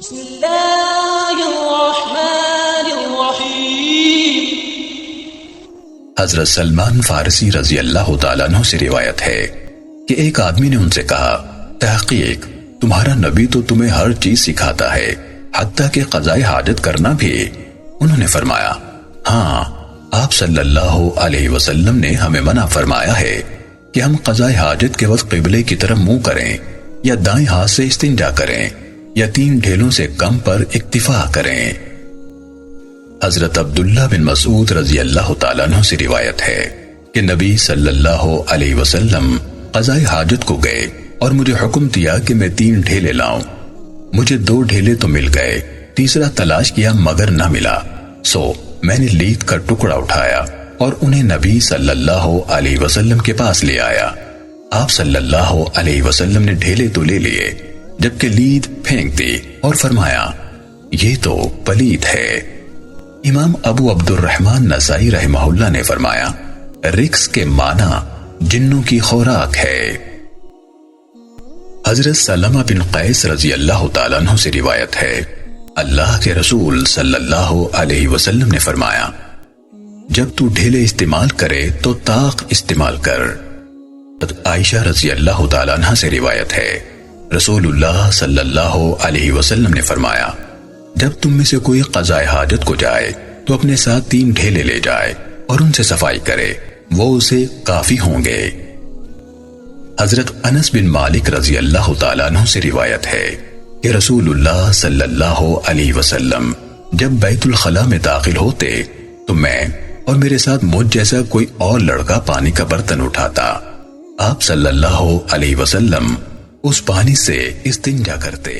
بسم اللہ الرحمن الرحیم۔ حضرت سلمان فارسی رضی اللہ تعالیٰ عنہ سے روایت ہے کہ ایک آدمی نے ان سے کہا، تحقیق تمہارا نبی تو تمہیں ہر چیز سکھاتا ہے، حتیٰ کہ قضاء حاجت کرنا بھی۔ انہوں نے فرمایا، ہاں، آپ صلی اللہ علیہ وسلم نے ہمیں منع فرمایا ہے کہ ہم قضاء حاجت کے وقت قبلے کی طرف منہ کریں یا دائیں ہاتھ سے استنجا کریں یا 3 ڈھیلوں سے کم پر اکتفا کریں۔ حضرت عبداللہ بن مسعود رضی اللہ تعالیٰ عنہ سے روایت ہے کہ نبی صلی اللہ علیہ وسلم قضاء حاجت کو گئے اور مجھے حکم دیا کہ میں 3 ڈھیلے لاؤں۔ مجھے 2 ڈھیلے تو مل گئے، تیسرا تلاش کیا مگر نہ ملا، سو میں نے لید کا ٹکڑا اٹھایا اور انہیں نبی صلی اللہ علیہ وسلم کے پاس لے آیا۔ آپ صلی اللہ علیہ وسلم نے ڈھیلے تو لے لیے، جبکہ لید پھینک دی اور فرمایا، یہ تو پلید ہے۔ امام ابو عبد الرحمن نسائی رحمہ اللہ نے فرمایا، رکس کے معنی جنوں کی خوراک ہے۔ حضرت سلمہ بن قیس رضی اللہ تعالیٰ عنہ سے روایت ہے، اللہ کے رسول صلی اللہ علیہ وسلم نے فرمایا، جب تو ڈھیلے استعمال کرے تو طاق استعمال کر۔ عائشہ رضی اللہ تعالیٰ عنہ سے روایت ہے، رسول اللہ صلی اللہ علیہ وسلم نے فرمایا، جب تم میں سے کوئی قضاء حاجت کو جائے تو اپنے ساتھ 3 ڈھیلے لے جائے اور ان سے صفائی کرے، وہ اسے کافی ہوں گے۔ حضرت انس بن مالک رضی اللہ تعالیٰ عنہ سے روایت ہے کہ رسول اللہ صلی اللہ علیہ وسلم جب بیت الخلاء میں داخل ہوتے تو میں اور میرے ساتھ مجھ جیسا کوئی اور لڑکا پانی کا برتن اٹھاتا، آپ صلی اللہ علیہ وسلم اس پانی سے استنجا کرتے۔